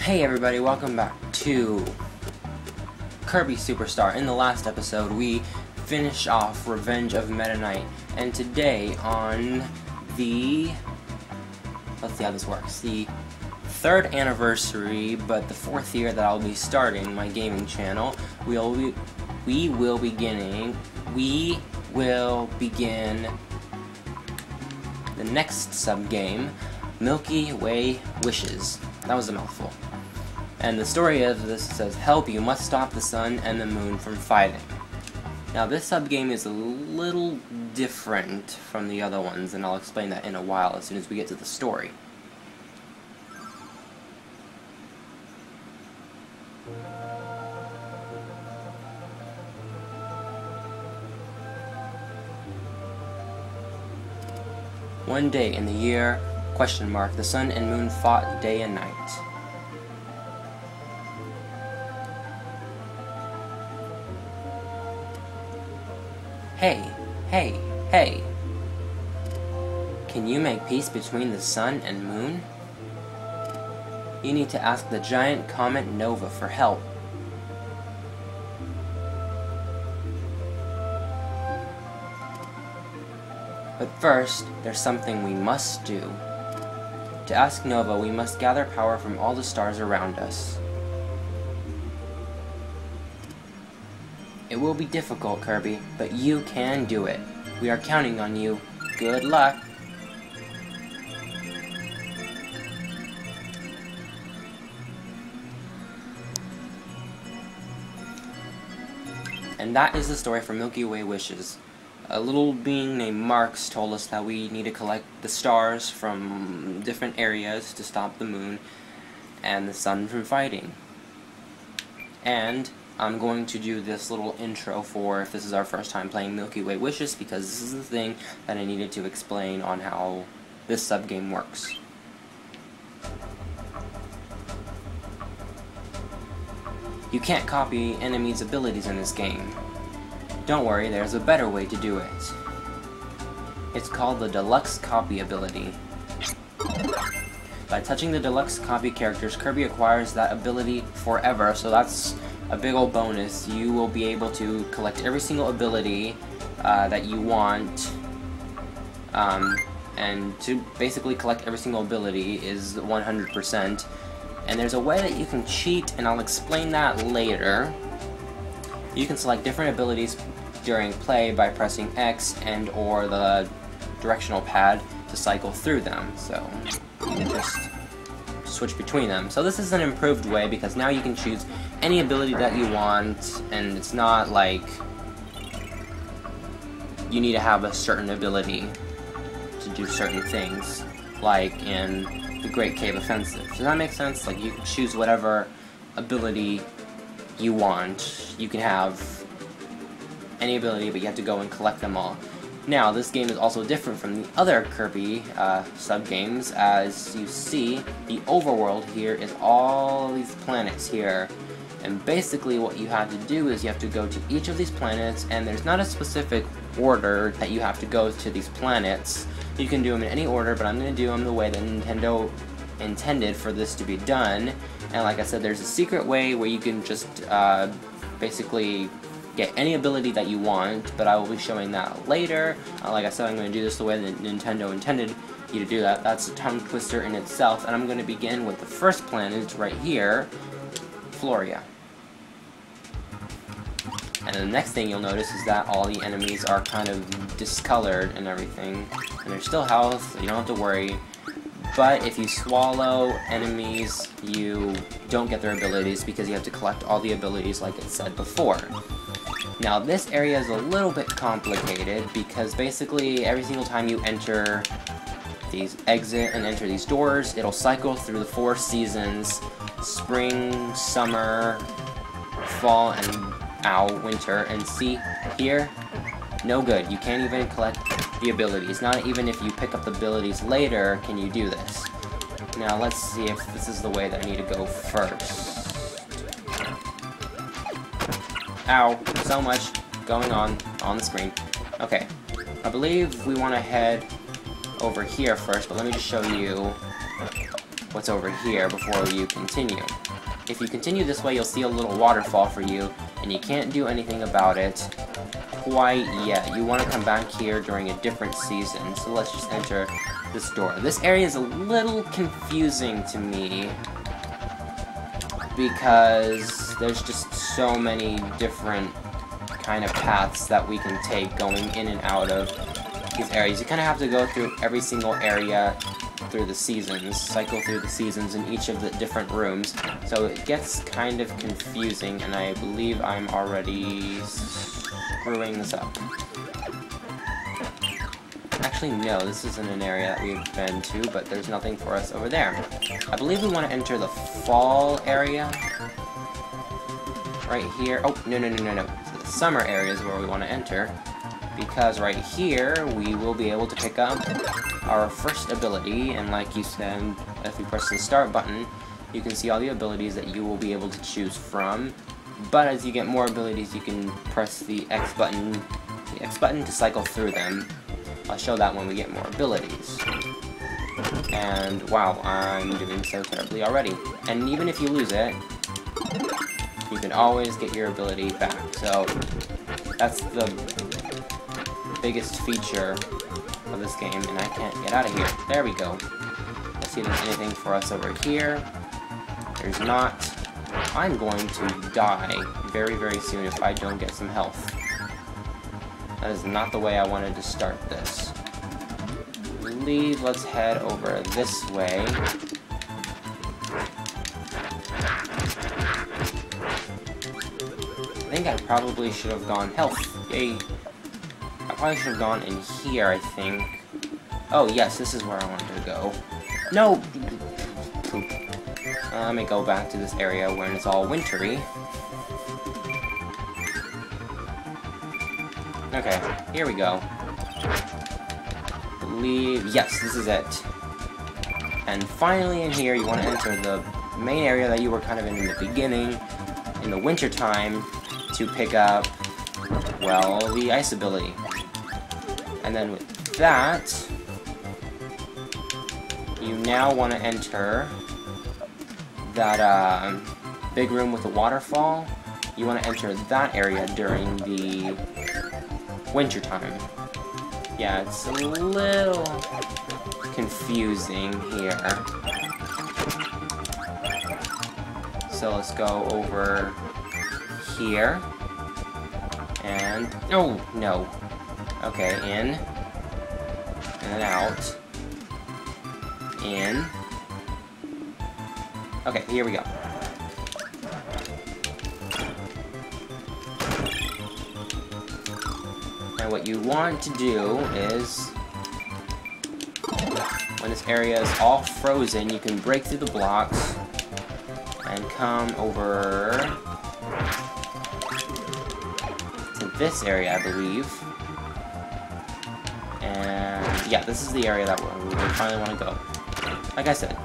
Hey everybody, welcome back to Kirby Superstar. In the last episode, we finished off Revenge of Meta Knight, and today on the, let's see how this works, the 3rd anniversary, but the 4th year that I'll be starting my gaming channel, we will begin the next sub-game, Milky Way Wishes. That was a mouthful. And the story of this says, help, you must stop the sun and the moon from fighting. Now this sub-game is a little different from the other ones, and I'll explain that in a while as soon as we get to the story. One day in the year, the sun and moon fought day and night. Hey! Can you make peace between the sun and moon? You need to ask the giant comet Nova for help. But first, there's something we must do. To ask Nova, we must gather power from all the stars around us. It will be difficult, Kirby, but you can do it. We are counting on you. Good luck! And that is the story for Milky Way Wishes. A little being named Marx told us that we need to collect the stars from different areas to stop the moon and the sun from fighting. And I'm going to do this little intro for if this is our first time playing Milky Way Wishes, because this is the thing that I needed to explain on how this sub-game works. You can't copy enemies' abilities in this game. Don't worry, there's a better way to do it. It's called the Deluxe Copy ability. By touching the Deluxe Copy characters, Kirby acquires that ability forever, so that's a big old bonus. You will be able to collect every single ability that you want, and to basically collect every single ability is 100%. And there's a way that you can cheat, and I'll explain that later. You can select different abilities during play by pressing X and or the directional pad to cycle through them. So you can just switch between them. So this is an improved way because now you can choose any ability that you want, and it's not like you need to have a certain ability to do certain things, like in the Great Cave Offensive. Does that make sense? Like, you can choose whatever ability you want. You can have any ability, but you have to go and collect them all. Now, this game is also different from the other Kirby sub-games. As you see, the overworld here is all these planets here. And basically what you have to do is you have to go to each of these planets, and there's not a specific order that you have to go to these planets. You can do them in any order, but I'm going to do them the way that Nintendo intended for this to be done. And like I said, there's a secret way where you can just basically get any ability that you want, but I will be showing that later. Like I said, I'm going to do this the way that Nintendo intended you to do that. That's a tongue twister in itself, and I'm going to begin with the first planet right here, Floria. And the next thing you'll notice is that all the enemies are kind of discolored and everything, and there's still health, so you don't have to worry. But if you swallow enemies, you don't get their abilities because you have to collect all the abilities like it said before. Now this area is a little bit complicated because basically every single time you enter these exit and enter these doors, it'll cycle through the 4 seasons: spring, summer, fall, and winter. And see here, no good. You can't even collect the abilities. Not even if you pick up the abilities later can you do this. Now let's see if this is the way that I need to go first. Ow, so much going on the screen. Okay, I believe we want to head over here first, but let me just show you what's over here before you continue. If you continue this way, you'll see a little waterfall for you, and you can't do anything about it quite yet. You want to come back here during a different season, so let's just enter this door. This area is a little confusing to me, because there's just so many different kind of paths that we can take going in and out of these areas. You kind of have to go through every single area through the seasons, cycle through the seasons in each of the different rooms, so it gets kind of confusing, and I believe I'm already screwing this up. Actually, no, this isn't an area that we've been to, but there's nothing for us over there. I believe we want to enter the fall area. Right here. Oh, no. So the summer area is where we want to enter, because right here we will be able to pick up our first ability, and like you said, if you press the start button, you can see all the abilities that you will be able to choose from. But as you get more abilities, you can press the X button to cycle through them. I'll show that when we get more abilities. And wow, I'm doing so terribly already. And even if you lose it, you can always get your ability back. So that's the biggest feature of this game, and I can't get out of here. There we go. Let's see if there's anything for us over here. There's not. I'm going to die very, very soon if I don't get some health. That is not the way I wanted to start this. Let's head over this way. I think I probably should have gone health. Yay. I probably should have gone in here, I think. Oh, yes, this is where I wanted to go. No! Poop. Let me go back to this area where it's all wintry. Okay, here we go. Yes, this is it. And finally in here, you want to enter the main area that you were kind of in the beginning, in the winter time, to pick up, well, the ice ability. And then with that, you now want to enter that big room with the waterfall. You want to enter that area during the winter time. Yeah, it's a little confusing here. So let's go over here. And no. Okay, in and out. In. Okay, here we go. And what you want to do is, when this area is all frozen, you can break through the blocks and come over to this area, I believe. And yeah, this is the area that we finally want to go. Like I said,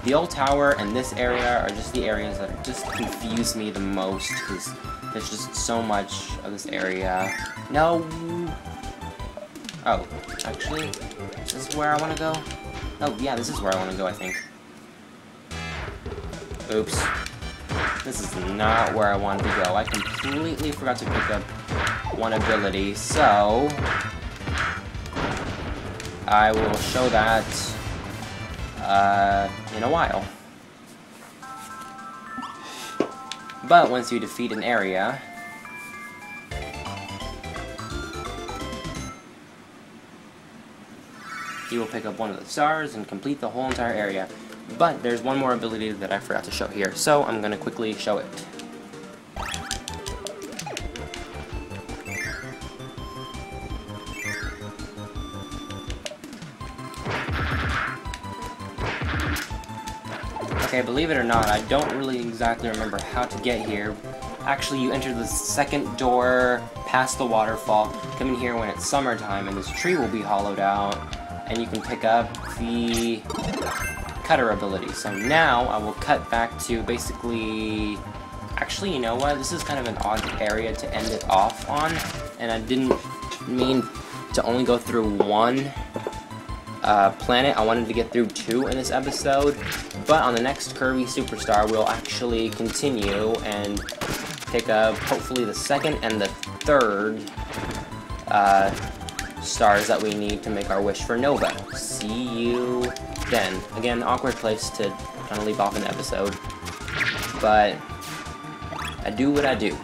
the old tower and this area are just the areas that just confuse me the most, because there's just so much of this area. No! Oh, actually, is this where I want to go? Oh, yeah, this is where I want to go, I think. Oops. This is not where I wanted to go. I completely forgot to pick up one ability, so I will show that in a while. But once you defeat an area, you will pick up one of the stars and complete the whole entire area. But there's one more ability that I forgot to show here, so I'm going to quickly show it. Okay, believe it or not, I don't really exactly remember how to get here. Actually, you enter the second door past the waterfall, come in here when it's summertime, and this tree will be hollowed out, and you can pick up the cutter ability. So now I will cut back to basically... Actually, you know what? This is kind of an odd area to end it off on, and I didn't mean to only go through one planet. I wanted to get through 2 in this episode, but on the next Kirby Superstar, we'll actually continue and pick up hopefully the 2nd and the 3rd stars that we need to make our wish for Nova. See you then. Again, awkward place to kind of leave off an episode, but I do what I do.